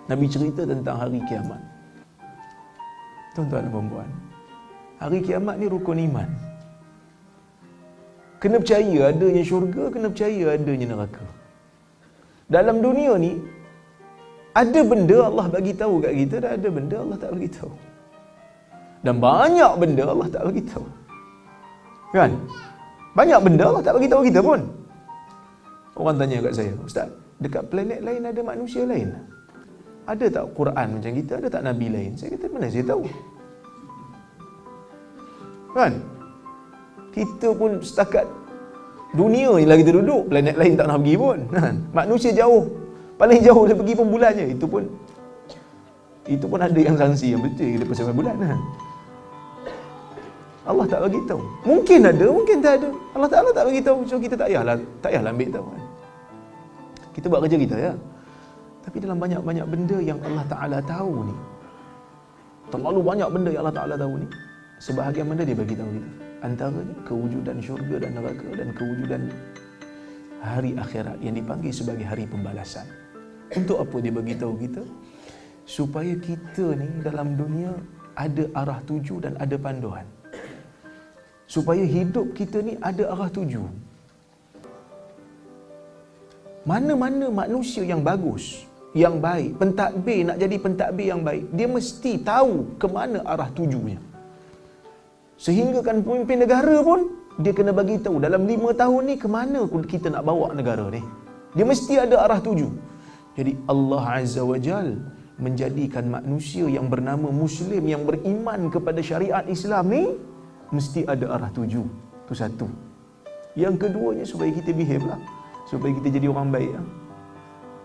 Nabi cerita tentang hari kiamat. Tuan-tuan dan puan-puan, hari kiamat ni rukun iman. Kena percaya adanya syurga, kena percaya adanya neraka. Dalam dunia ni ada benda Allah bagi tahu kat kita, dan ada benda Allah tak bagi tahu. Dan banyak benda Allah tak bagi tahu. Kan? Banyak benda Allah tak bagi tahu kita pun. Orang tanya kat saya, "Ustaz, dekat planet lain ada manusia lain? Ada tak Quran macam kita? Ada tak Nabi lain?" Saya kata, "Mana saya tahu?" Kan? Kita pun setakat dunia ni lah kita duduk, planet lain tak nak pergi pun. Kan? Manusia jauh. Paling jauh dia pergi pun bulan je. Itu pun ada yang sangsi yang betul kita pergi sampai bulan. Kan? Allah tak bagi tahu. Mungkin ada, mungkin tak ada. Allah Taala tak bagi tahu. So kita tak payahlah ambil tahu. Kan? Kita buat kerja kita ya. Tapi dalam banyak-banyak benda yang Allah Taala tahu ni, terlalu banyak benda yang Allah Taala tahu ni, sebahagian benda dia bagi tahu kita. Antaranya kewujudan syurga dan neraka, dan kewujudan hari akhirat yang dipanggil sebagai hari pembalasan. Untuk apa dia bagi tahu kita? Supaya kita ni dalam dunia ada arah tuju dan ada panduan. Supaya hidup kita ni ada arah tuju. Mana-mana manusia yang bagus, yang baik, pentadbir nak jadi pentadbir yang baik, dia mesti tahu ke mana arah tujunya. Sehingga kan pemimpin negara pun dia kena bagi tahu dalam 5 tahun ni ke mana kita nak bawa negara ni. Dia mesti ada arah tuju. Jadi Allah Azza wa Jal menjadikan manusia yang bernama Muslim, yang beriman kepada syariat Islam ni, mesti ada arah tuju. Itu satu. Yang keduanya supaya kita behave lah, supaya kita jadi orang baik lah.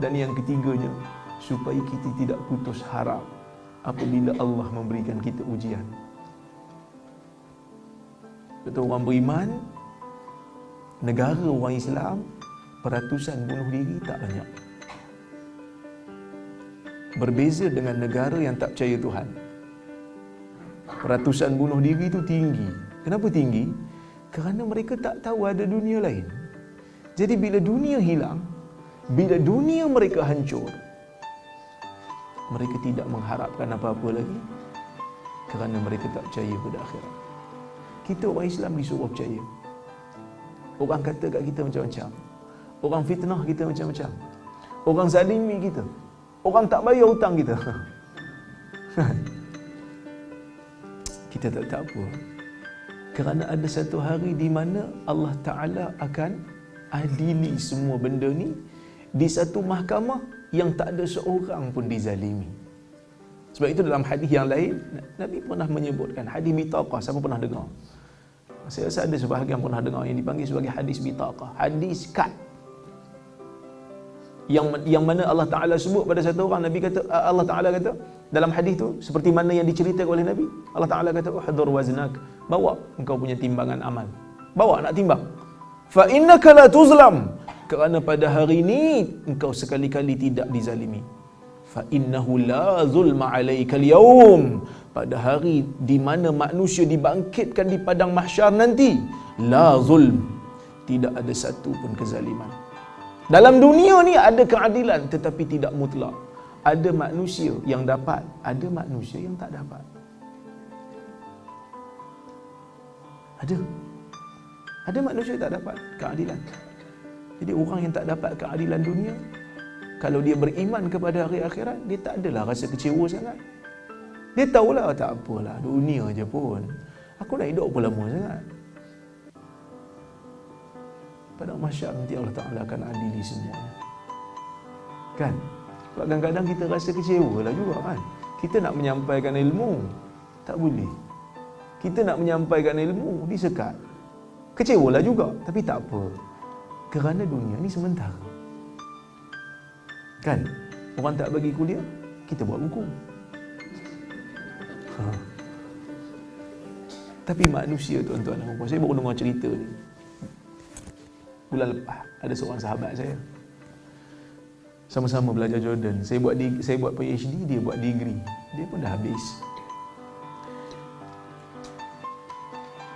Dan yang ketiganya, supaya kita tidak putus harap apabila Allah memberikan kita ujian. Betul, orang beriman, negara orang Islam, peratusan bunuh diri tak banyak. Berbeza dengan negara yang tak percaya Tuhan. Peratusan bunuh diri itu tinggi. Kenapa tinggi? Kerana mereka tak tahu ada dunia lain. Jadi bila dunia hilang, bila dunia mereka hancur, mereka tidak mengharapkan apa-apa lagi, kerana mereka tak percaya pada akhirat. Kita orang Islam disuruh percaya. Orang kata kat kita macam-macam. Orang fitnah kita macam-macam. Orang zalimi kita. Orang tak bayar hutang kita. Kita tak apa. Kerana ada satu hari di mana Allah Ta'ala akan adili semua benda ni di satu mahkamah yang tak ada seorang pun dizalimi. Sebab itu dalam hadis yang lain, Nabi pernah menyebutkan hadis bitaqah. Siapa pernah dengar? Saya rasa ada sebahagian pernah dengar yang dipanggil sebagai hadis bitaqah, hadis kad. Yang mana Allah Ta'ala sebut pada satu orang, Nabi kata, Allah Ta'ala kata dalam hadis tu, seperti mana yang diceritakan oleh Nabi, Allah Ta'ala kata, "Uhdur waznak." Bawa engkau punya timbangan amal. Bawa nak timbang. Fa innaka la tuzlam. Kerana pada hari ini engkau sekali-kali tidak dizalimi. Fa innahu la zulma alaika al-yawm. Pada hari di mana manusia dibangkitkan di padang mahsyar nanti, la zulm. Tidak ada satu pun kezaliman. Dalam dunia ni ada keadilan tetapi tidak mutlak. Ada manusia yang dapat, ada manusia yang tak dapat. Ada manusia yang tak dapat keadilan. Jadi orang yang tak dapat keadilan dunia, kalau dia beriman kepada hari akhirat, dia tak adalah rasa kecewa sangat. Dia tahulah tak apalah, dunia je pun. Aku nak hidup apa lama sangat. Pada mahsyar nanti Allah Ta'ala akan adili semuanya. Kan? Sebab kadang-kadang kita rasa kecewa lah juga kan. Kita nak menyampaikan ilmu, tak boleh. Kita nak menyampaikan ilmu, disekat. Kecewa lah juga, tapi tak apa. Kerana dunia ni sementara. Kan? Orang tak bagi kuliah, kita buat buku. Tapi manusia, tuan-tuan dan puan, saya baru dengar cerita ni. Bulan lepas ada seorang sahabat saya, sama-sama belajar Jordan. Saya buat PhD, dia buat degree. Dia pun dah habis.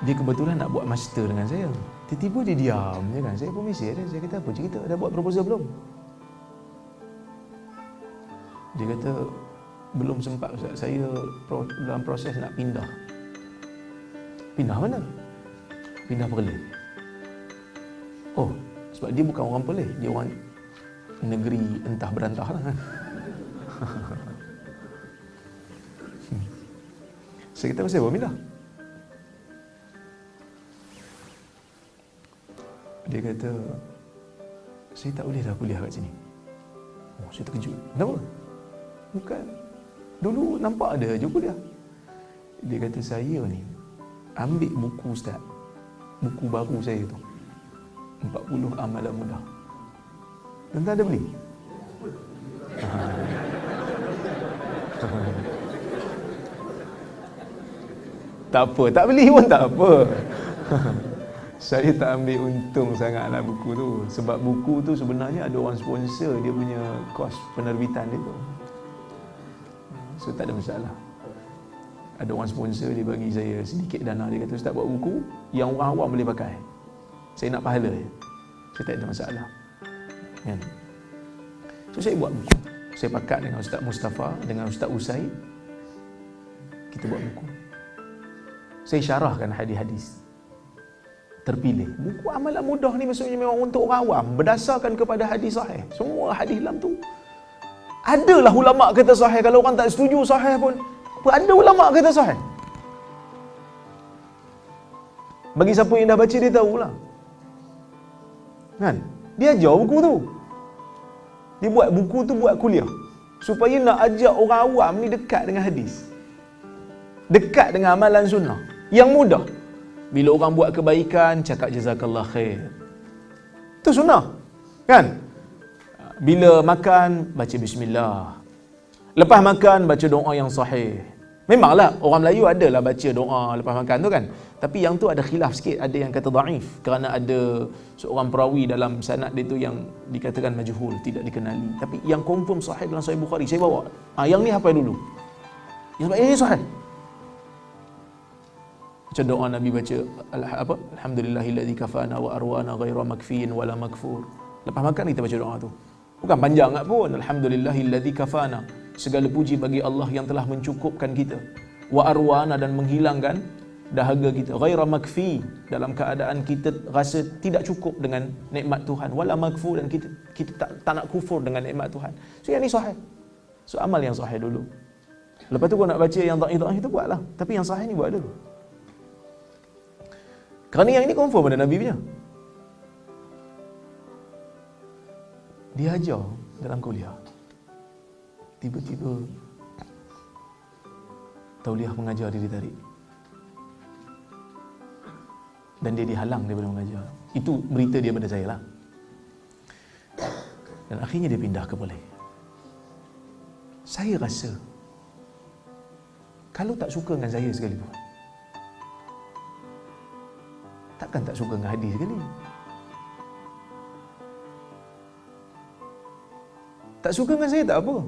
Dia kebetulan nak buat master dengan saya. Tiba-tiba dia diam je kan. Saya pun mesej dia. Saya kata, apa cerita? Dah buat proposal belum? Dia kata, belum sempat Ustaz, saya dalam proses nak pindah. Pindah mana? Pindah Perlis. Oh, sebab dia bukan orang Perlis, dia orang negeri entah berantah lah kan. Saya kata, saya bawa pindah. Dia kata, saya tak boleh dah kuliah kat sini. Oh, saya terkejut. Kenapa? Bukan. Dulu nampak ada je kuliah. Dia kata, saya ni ambil buku Ustaz. Buku baru saya tu. 40 amalan mudah. Tuan-tuan ada beli? Tak apa, tak beli pun tak apa. Saya tak ambil untung sangatlah buku tu. Sebab buku tu sebenarnya ada orang sponsor dia punya kos penerbitan dia tu. So tak ada masalah. Ada orang sponsor dia bagi saya sedikit dana. Dia kata, Ustaz buat buku yang orang awam boleh pakai. Saya nak pahala je. Saya tak ada masalah. Kan? So saya buat buku. Saya pakat dengan Ustaz Mustafa, dengan Ustaz Usaid. Kita buat buku. Saya syarahkan hadis-hadis terpilih. Buku amalan mudah ni maksudnya memang untuk orang awam, berdasarkan kepada hadis sahih. Semua hadis dalam tu adalah ulama kata sahih. Kalau orang tak setuju sahih pun, ada ulama kata sahih. Bagi siapa yang dah baca dia tahulah. Kan? Dia ajar buku tu. Dia buat buku tu buat kuliah supaya nak ajak orang awam ni dekat dengan hadis. Dekat dengan amalan sunnah yang mudah. Bila orang buat kebaikan, cakap jazakallah khair. Itu sunnah. Kan? Bila makan, baca bismillah. Lepas makan, baca doa yang sahih. Memanglah orang Melayu adalah baca doa lepas makan tu kan. Tapi yang tu ada khilaf sikit. Ada yang kata dhaif kerana ada seorang perawi dalam sanad dia tu yang dikatakan majhul, tidak dikenali. Tapi yang confirm sahih dalam Sahih Bukhari, saya bawa. Yang ni hafal dulu. Yang ini sahih. Macam doa Nabi baca alhamdulillahillazi kafana wa arwana ghaira makfiin wala makfur. Lepas makan kita baca doa tu. Bukan panjang sangat pun. Alhamdulillahillazi kafana. Segala puji bagi Allah yang telah mencukupkan kita. Wa arwana, dan menghilangkan dahaga kita. Ghaira makfi, dalam keadaan kita rasa tidak cukup dengan nikmat Tuhan. Wala makfur, dan kita tak nak kufur dengan nikmat Tuhan. So yang ni sahih. So amal yang sahih dulu. Lepas tu kau nak baca yang dhaif itu buatlah. Tapi yang sahih ni buat dulu. Kerana yang ini confirm pada Nabi punya. Dia ajar dalam kuliah. Tiba-tiba tauliah mengajar dia ditarik. Dan dia dihalang daripada mengajar. Itu berita dia pada saya lah. Dan akhirnya dia pindah ke Perlis. Saya rasa kalau tak suka dengan saya sekalipun, takkan tak suka dengan hadis sekali. Tak suka dengan saya tak apa.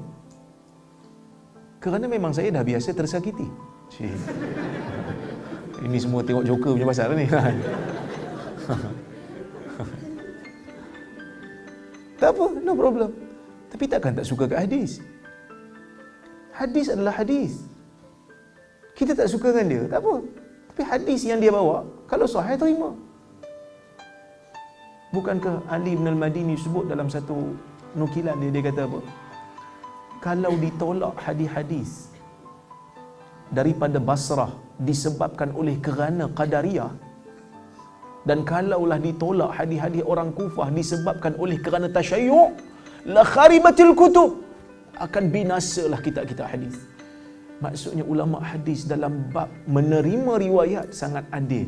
Kerana memang saya dah biasa tersakiti. Ini semua tengok Joker punya pasal ni. Tak apa, no problem. Tapi takkan tak suka kat hadis. Hadis adalah hadis. Kita tak suka dengan dia, tak apa. Tapi hadis yang dia bawa, kalau sahih terima. Bukankah Ali bin al-Madini sebut dalam satu nukilan dia kata apa? Kalau ditolak hadis-hadis daripada Basrah disebabkan oleh kerana Qadariyah, dan kalaulah ditolak hadis-hadis orang Kufah disebabkan oleh kerana tasyayyu', la kharibatil kutub, akan binasalah kitab-kitab hadis. Maksudnya ulama hadis dalam bab menerima riwayat sangat adil.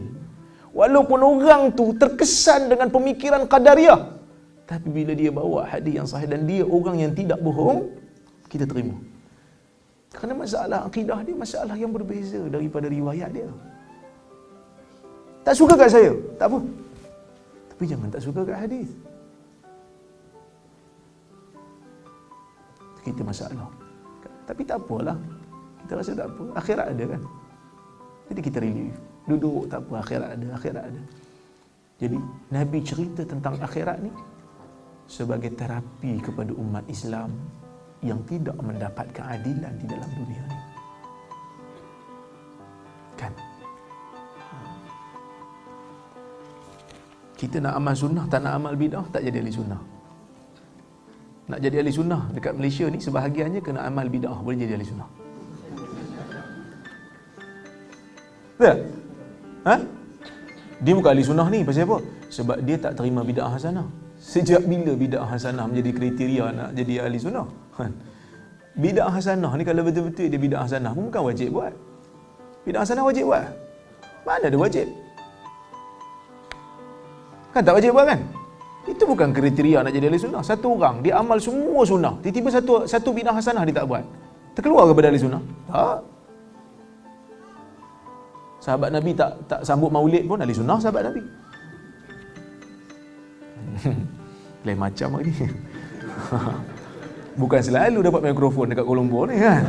Walaupun orang tu terkesan dengan pemikiran Qadariyah, tapi bila dia bawa hadis yang sahih dan dia orang yang tidak bohong, kita terima. Kerana masalah akidah dia masalah yang berbeza daripada riwayat dia. Tak suka kat saya, tak apa. Tapi jangan tak suka kat hadis. Kita masalah. Tapi tak apalah. Kita rasa tak apa. Akhirat ada kan. Jadi kita relief. Duduk tak apa, akhirat ada, akhirat ada. Jadi Nabi cerita tentang akhirat ni sebagai terapi kepada umat Islam yang tidak mendapat keadilan di dalam dunia ni. Kan? Kita nak amal sunnah, tak nak amal bid'ah, tak jadi ahli sunnah. Nak jadi ahli sunnah dekat Malaysia ni, sebahagiannya kena amal bid'ah, boleh jadi ahli sunnah. Betul? Ha? Dia bukan ahli sunnah ni, pasal apa? Sebab dia tak terima bid'ah hasanah. Sejak bila bid'ah hasanah menjadi kriteria nak jadi ahli sunnah? Bid'ah hasanah ni kalau betul-betul dia bid'ah hasanah pun bukan wajib buat. Bid'ah hasanah wajib buat? Mana ada wajib? Kan tak wajib buat kan? Itu bukan kriteria nak jadi ahli sunnah. Satu orang, dia amal semua sunnah. Tiba-tiba satu bid'ah hasanah dia tak buat. Terkeluar kepada ahli sunnah? Tak. Sahabat Nabi tak sambut maulid pun ahli sunnah sahabat Nabi. Lain macam lagi. Bukan selalu dapat mikrofon dekat Kuala Lumpur ni kan.